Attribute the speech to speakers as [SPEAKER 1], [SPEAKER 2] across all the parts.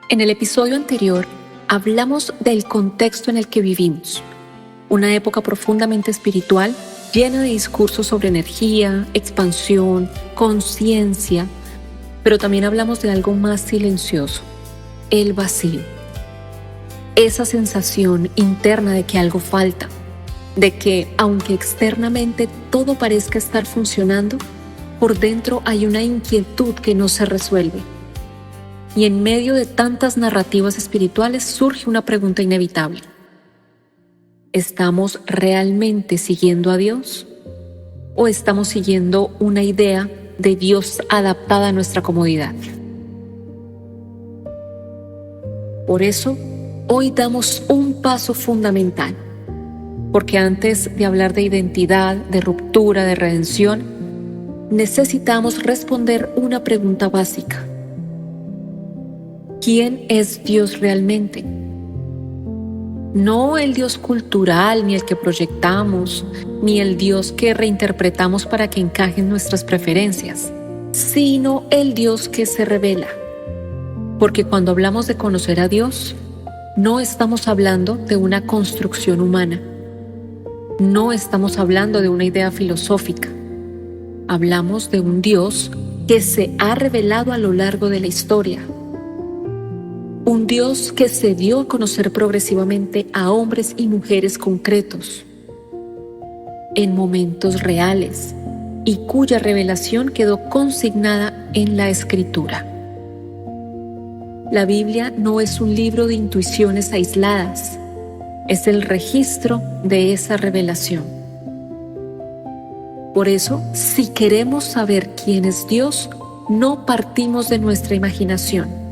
[SPEAKER 1] En el episodio anterior hablamos del contexto en el que vivimos, una época profundamente espiritual llena de discursos sobre energía, expansión, conciencia, pero también hablamos de algo más silencioso, el vacío. Esa sensación interna de que algo falta, de que aunque externamente todo parezca estar funcionando, por dentro hay una inquietud que no se resuelve. Y en medio de tantas narrativas espirituales surge una pregunta inevitable. ¿Estamos realmente siguiendo a Dios? ¿O estamos siguiendo una idea de Dios adaptada a nuestra comodidad? Por eso, hoy damos un paso fundamental. Porque antes de hablar de identidad, de ruptura, de redención, necesitamos responder una pregunta básica. ¿Quién es Dios realmente? No el Dios cultural, ni el que proyectamos, ni el Dios que reinterpretamos para que encajen nuestras preferencias, sino el Dios que se revela. Porque cuando hablamos de conocer a Dios, no estamos hablando de una construcción humana. No estamos hablando de una idea filosófica. Hablamos de un Dios que se ha revelado a lo largo de la historia. Un Dios que se dio a conocer progresivamente a hombres y mujeres concretos, en momentos reales, y cuya revelación quedó consignada en la Escritura. La Biblia no es un libro de intuiciones aisladas, es el registro de esa revelación. Por eso, si queremos saber quién es Dios, no partimos de nuestra imaginación,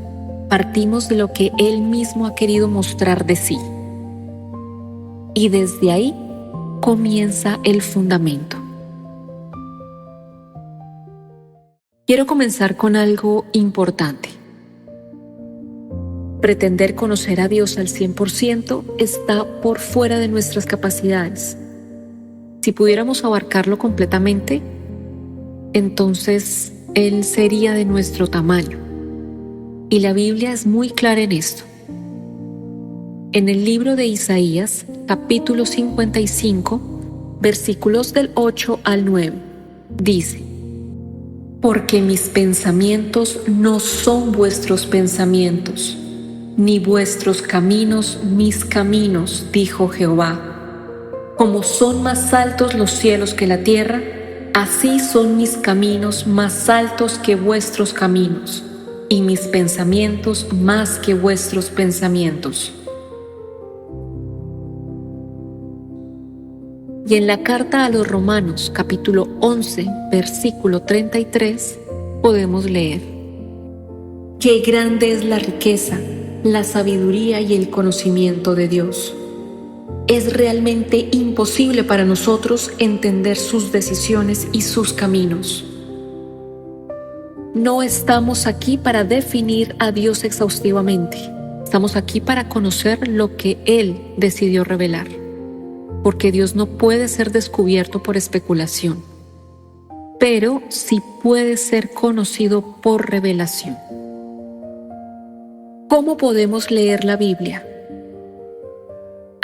[SPEAKER 1] partimos de lo que Él mismo ha querido mostrar de sí. Y desde ahí comienza el fundamento. Quiero comenzar con algo importante. Pretender conocer a Dios al 100% está por fuera de nuestras capacidades. Si pudiéramos abarcarlo completamente, entonces Él sería de nuestro tamaño. Y la Biblia es muy clara en esto. En el libro de Isaías, capítulo 55, versículos del 8 al 9, dice: Porque mis pensamientos no son vuestros pensamientos, ni vuestros caminos mis caminos, dijo Jehová. Como son más altos los cielos que la tierra, así son mis caminos más altos que vuestros caminos, y mis pensamientos más que vuestros pensamientos. Y en la carta a los Romanos, capítulo 11, versículo 33, podemos leer: Qué grande es la riqueza, la sabiduría y el conocimiento de Dios. Es realmente imposible para nosotros entender sus decisiones y sus caminos. No estamos aquí para definir a Dios exhaustivamente. Estamos aquí para conocer lo que Él decidió revelar. Porque Dios no puede ser descubierto por especulación, pero sí puede ser conocido por revelación. ¿Cómo podemos leer la Biblia?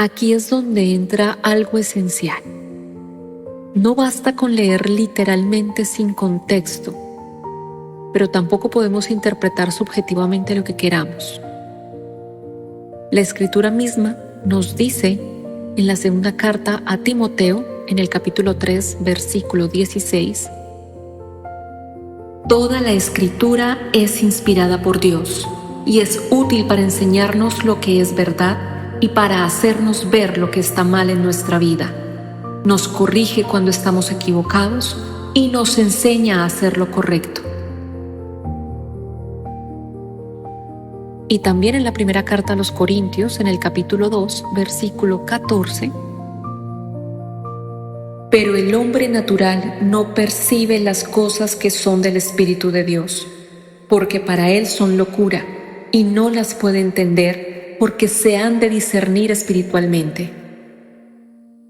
[SPEAKER 1] Aquí es donde entra algo esencial. No basta con leer literalmente sin contexto, pero tampoco podemos interpretar subjetivamente lo que queramos. La Escritura misma nos dice en la segunda carta a Timoteo, en el capítulo 3, versículo 16, Toda la Escritura es inspirada por Dios y es útil para enseñarnos lo que es verdad y para hacernos ver lo que está mal en nuestra vida. Nos corrige cuando estamos equivocados y nos enseña a hacer lo correcto. Y también en la primera carta a los Corintios, en el capítulo 2, versículo 14, Pero el hombre natural no percibe las cosas que son del Espíritu de Dios, porque para él son locura, y no las puede entender, porque se han de discernir espiritualmente.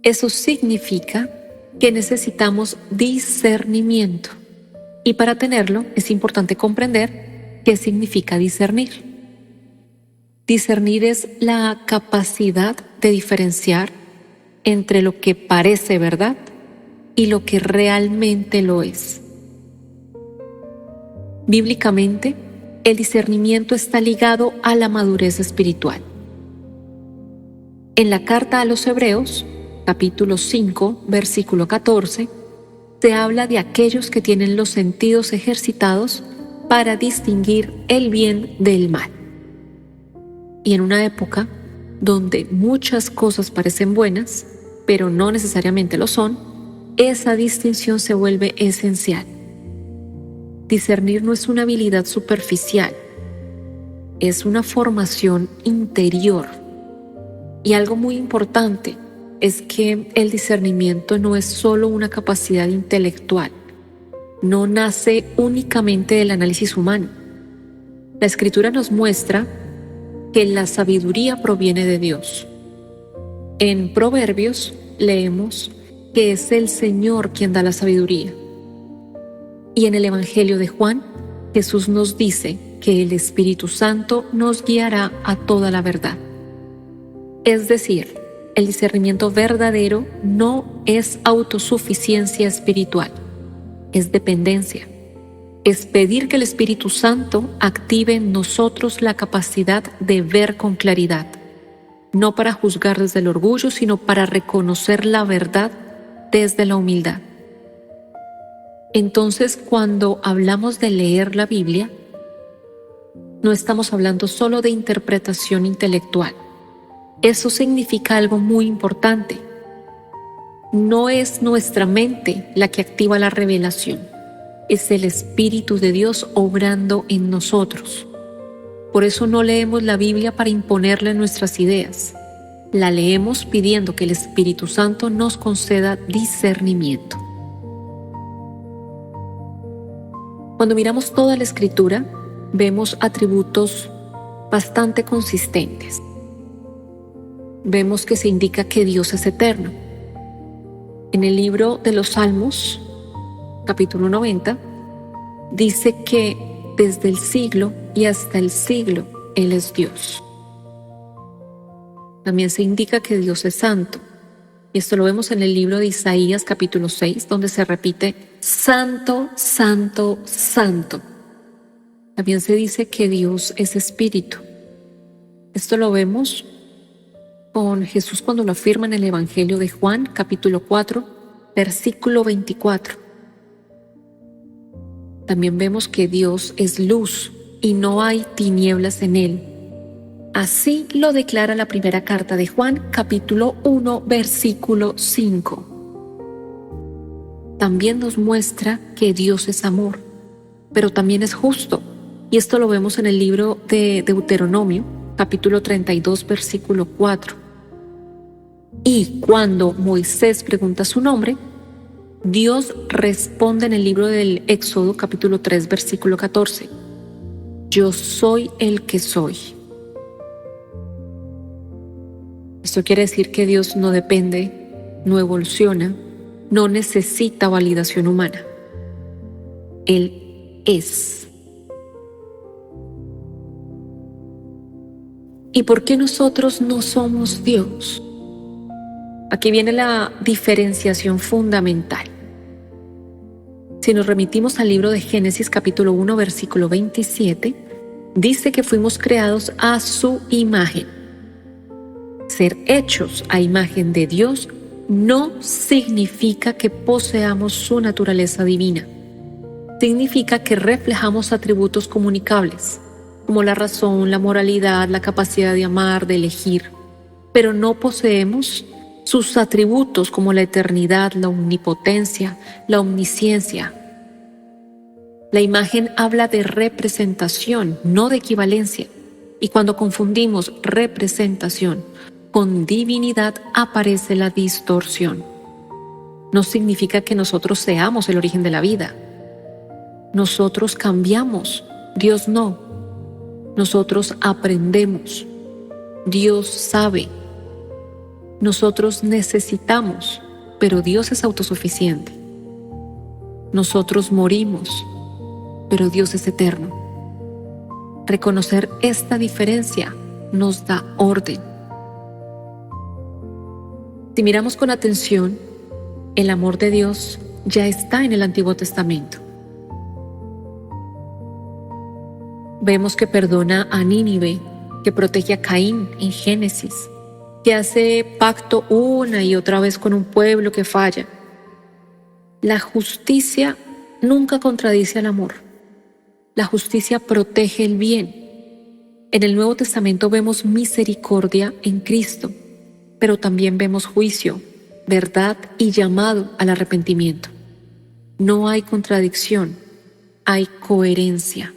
[SPEAKER 1] Eso significa que necesitamos discernimiento, y para tenerlo es importante comprender qué significa discernir. Discernir es la capacidad de diferenciar entre lo que parece verdad y lo que realmente lo es. Bíblicamente, el discernimiento está ligado a la madurez espiritual. En la carta a los Hebreos, capítulo 5, versículo 14, se habla de aquellos que tienen los sentidos ejercitados para distinguir el bien del mal. Y en una época donde muchas cosas parecen buenas, pero no necesariamente lo son, esa distinción se vuelve esencial. Discernir no es una habilidad superficial, es una formación interior. Y algo muy importante es que el discernimiento no es solo una capacidad intelectual, no nace únicamente del análisis humano. La Escritura nos muestra que la sabiduría proviene de Dios. En Proverbios leemos que es el Señor quien da la sabiduría. Y en el Evangelio de Juan, Jesús nos dice que el Espíritu Santo nos guiará a toda la verdad. Es decir, el discernimiento verdadero no es autosuficiencia espiritual, es dependencia. Es pedir que el Espíritu Santo active en nosotros la capacidad de ver con claridad, no para juzgar desde el orgullo, sino para reconocer la verdad desde la humildad. Entonces, cuando hablamos de leer la Biblia, no estamos hablando solo de interpretación intelectual. Eso significa algo muy importante. No es nuestra mente la que activa la revelación. Es el Espíritu de Dios obrando en nosotros. Por eso no leemos la Biblia para imponerle nuestras ideas. La leemos pidiendo que el Espíritu Santo nos conceda discernimiento. Cuando miramos toda la Escritura, vemos atributos bastante consistentes. Vemos que se indica que Dios es eterno. En el libro de los Salmos, capítulo 90, dice que desde el siglo y hasta el siglo Él es Dios. También se indica que Dios es santo. Y esto lo vemos en el libro de Isaías, capítulo 6, donde se repite, Santo, Santo, Santo. También se dice que Dios es espíritu. Esto lo vemos con Jesús cuando lo afirma en el Evangelio de Juan, capítulo 4, versículo 24. También vemos que Dios es luz y no hay tinieblas en Él. Así lo declara la primera carta de Juan, capítulo 1, versículo 5. También nos muestra que Dios es amor, pero también es justo. Y esto lo vemos en el libro de Deuteronomio, capítulo 32, versículo 4. Y cuando Moisés pregunta su nombre, Dios responde en el libro del Éxodo, capítulo 3, versículo 14. Yo soy el que soy. Esto quiere decir que Dios no depende, no evoluciona, no necesita validación humana. Él es. ¿Y por qué nosotros no somos Dios? Aquí viene la diferenciación fundamental. Si nos remitimos al libro de Génesis capítulo 1 versículo 27, dice que fuimos creados a su imagen. Ser hechos a imagen de Dios no significa que poseamos su naturaleza divina. Significa que reflejamos atributos comunicables, como la razón, la moralidad, la capacidad de amar, de elegir, pero no poseemos sus atributos como la eternidad, la omnipotencia, la omnisciencia. La imagen habla de representación, no de equivalencia. Y cuando confundimos representación con divinidad, aparece la distorsión. No significa que nosotros seamos el origen de la vida. Nosotros cambiamos, Dios no. Nosotros aprendemos, Dios sabe. Nosotros necesitamos, pero Dios es autosuficiente. Nosotros morimos, pero Dios es eterno. Reconocer esta diferencia nos da orden. Si miramos con atención, el amor de Dios ya está en el Antiguo Testamento. Vemos que perdona a Nínive, que protege a Caín en Génesis, que hace pacto una y otra vez con un pueblo que falla. La justicia nunca contradice al amor. La justicia protege el bien. En el Nuevo Testamento vemos misericordia en Cristo, pero también vemos juicio, verdad y llamado al arrepentimiento. No hay contradicción, hay coherencia.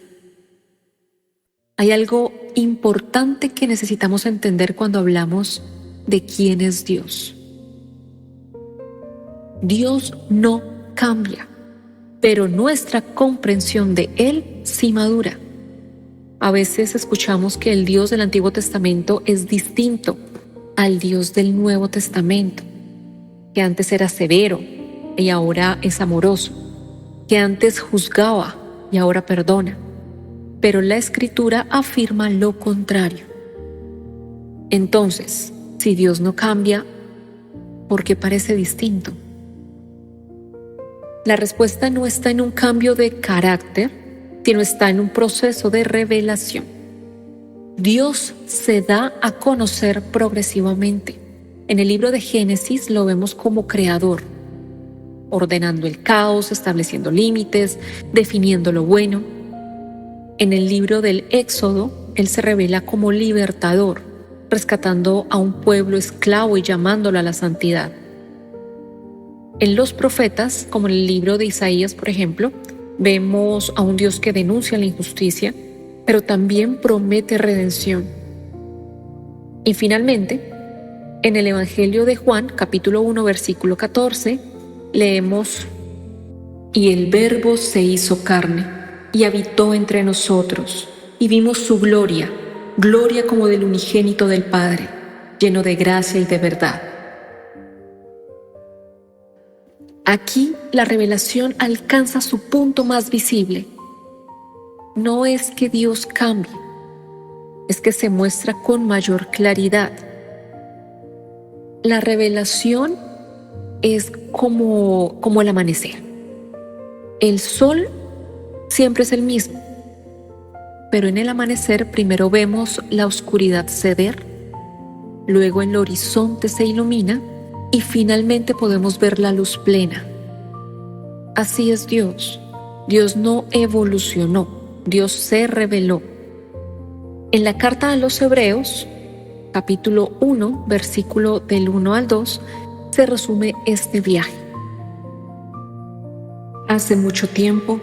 [SPEAKER 1] Hay algo importante que necesitamos entender cuando hablamos de quién es Dios. Dios no cambia, pero nuestra comprensión de Él sí madura. A veces escuchamos que el Dios del Antiguo Testamento es distinto al Dios del Nuevo Testamento, que antes era severo y ahora es amoroso, que antes juzgaba y ahora perdona. Pero la Escritura afirma lo contrario. Entonces, si Dios no cambia, ¿por qué parece distinto? La respuesta no está en un cambio de carácter, sino está en un proceso de revelación. Dios se da a conocer progresivamente. En el libro de Génesis lo vemos como creador, ordenando el caos, estableciendo límites, definiendo lo bueno. En el libro del Éxodo, Él se revela como libertador, rescatando a un pueblo esclavo y llamándolo a la santidad. En los profetas, como en el libro de Isaías, por ejemplo, vemos a un Dios que denuncia la injusticia, pero también promete redención. Y finalmente, en el Evangelio de Juan, capítulo 1, versículo 14, leemos: «Y el Verbo se hizo carne, y habitó entre nosotros, y vimos su gloria, gloria como del unigénito del Padre, lleno de gracia y de verdad». Aquí la revelación alcanza su punto más visible. No es que Dios cambie, es que se muestra con mayor claridad. La revelación es como el amanecer. El sol siempre es el mismo, pero en el amanecer primero vemos la oscuridad ceder, luego el horizonte se ilumina y finalmente podemos ver la luz plena. Así es Dios. Dios no evolucionó, Dios se reveló. En la carta a los Hebreos, capítulo 1, versículo del 1 al 2, se resume este viaje. Hace mucho tiempo,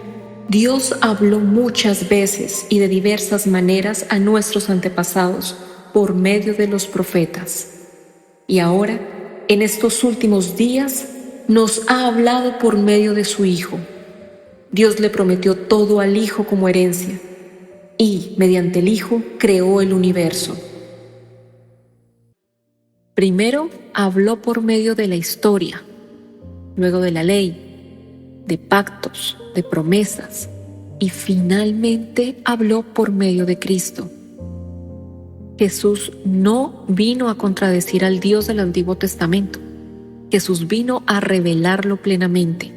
[SPEAKER 1] Dios habló muchas veces y de diversas maneras a nuestros antepasados por medio de los profetas. Y ahora, en estos últimos días, nos ha hablado por medio de su Hijo. Dios le prometió todo al Hijo como herencia y, mediante el Hijo, creó el universo. Primero habló por medio de la historia, luego de la ley, de pactos, de promesas, y finalmente habló por medio de Cristo. Jesús no vino a contradecir al Dios del Antiguo Testamento. Jesús vino a revelarlo plenamente.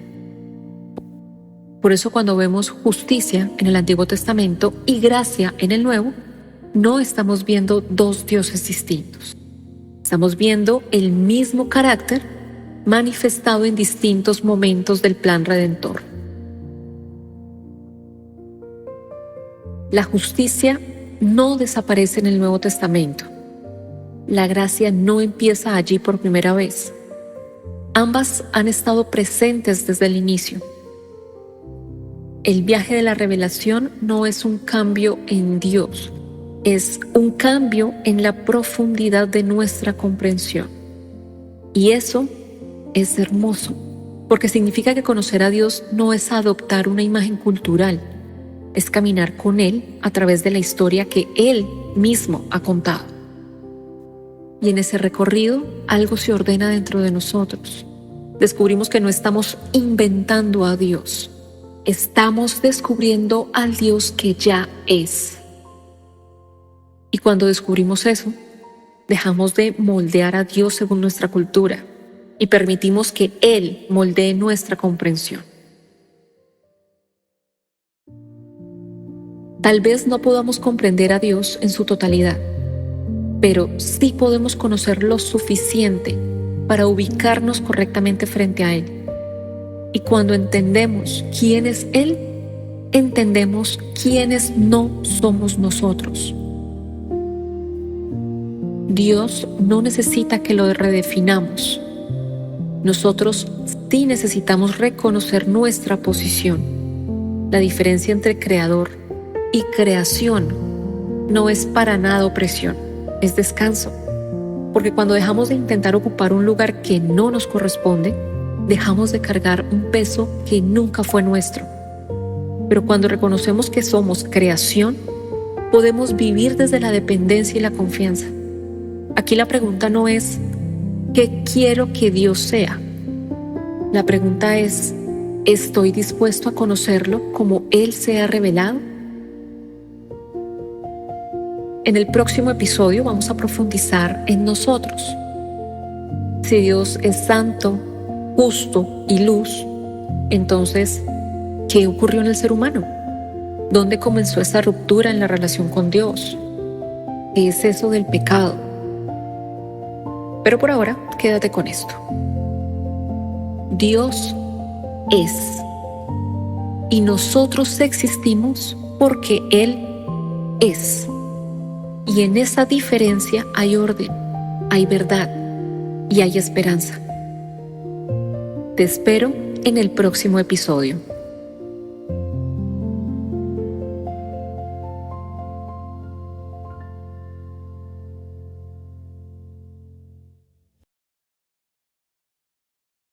[SPEAKER 1] Por eso cuando vemos justicia en el Antiguo Testamento y gracia en el Nuevo, no estamos viendo dos dioses distintos. Estamos viendo el mismo carácter manifestado en distintos momentos del plan redentor. La justicia no desaparece en el Nuevo Testamento. La gracia no empieza allí por primera vez. Ambas han estado presentes desde el inicio. El viaje de la revelación no es un cambio en Dios, es un cambio en la profundidad de nuestra comprensión. Y eso es hermoso, porque significa que conocer a Dios no es adoptar una imagen cultural, es caminar con Él a través de la historia que Él mismo ha contado. Y en ese recorrido algo se ordena dentro de nosotros. Descubrimos que no estamos inventando a Dios, estamos descubriendo al Dios que ya es. Y cuando descubrimos eso, dejamos de moldear a Dios según nuestra cultura y permitimos que Él moldee nuestra comprensión. Tal vez no podamos comprender a Dios en su totalidad, pero sí podemos conocer lo suficiente para ubicarnos correctamente frente a Él. Y cuando entendemos quién es Él, entendemos quiénes no somos nosotros. Dios no necesita que lo redefinamos. Nosotros sí necesitamos reconocer nuestra posición. La diferencia entre creador y creación no es para nada opresión, es descanso. Porque cuando dejamos de intentar ocupar un lugar que no nos corresponde, dejamos de cargar un peso que nunca fue nuestro. Pero cuando reconocemos que somos creación, podemos vivir desde la dependencia y la confianza. Aquí la pregunta no es ¿qué quiero que Dios sea? La pregunta es ¿estoy dispuesto a conocerlo como Él se ha revelado? En el próximo episodio vamos a profundizar en nosotros. Si Dios es santo, justo y luz, entonces, ¿qué ocurrió en el ser humano? ¿Dónde comenzó esa ruptura en la relación con Dios? ¿Qué es eso del pecado? Pero por ahora, quédate con esto. Dios es. Y nosotros existimos porque Él es. Y en esa diferencia hay orden, hay verdad y hay esperanza. Te espero en el próximo episodio.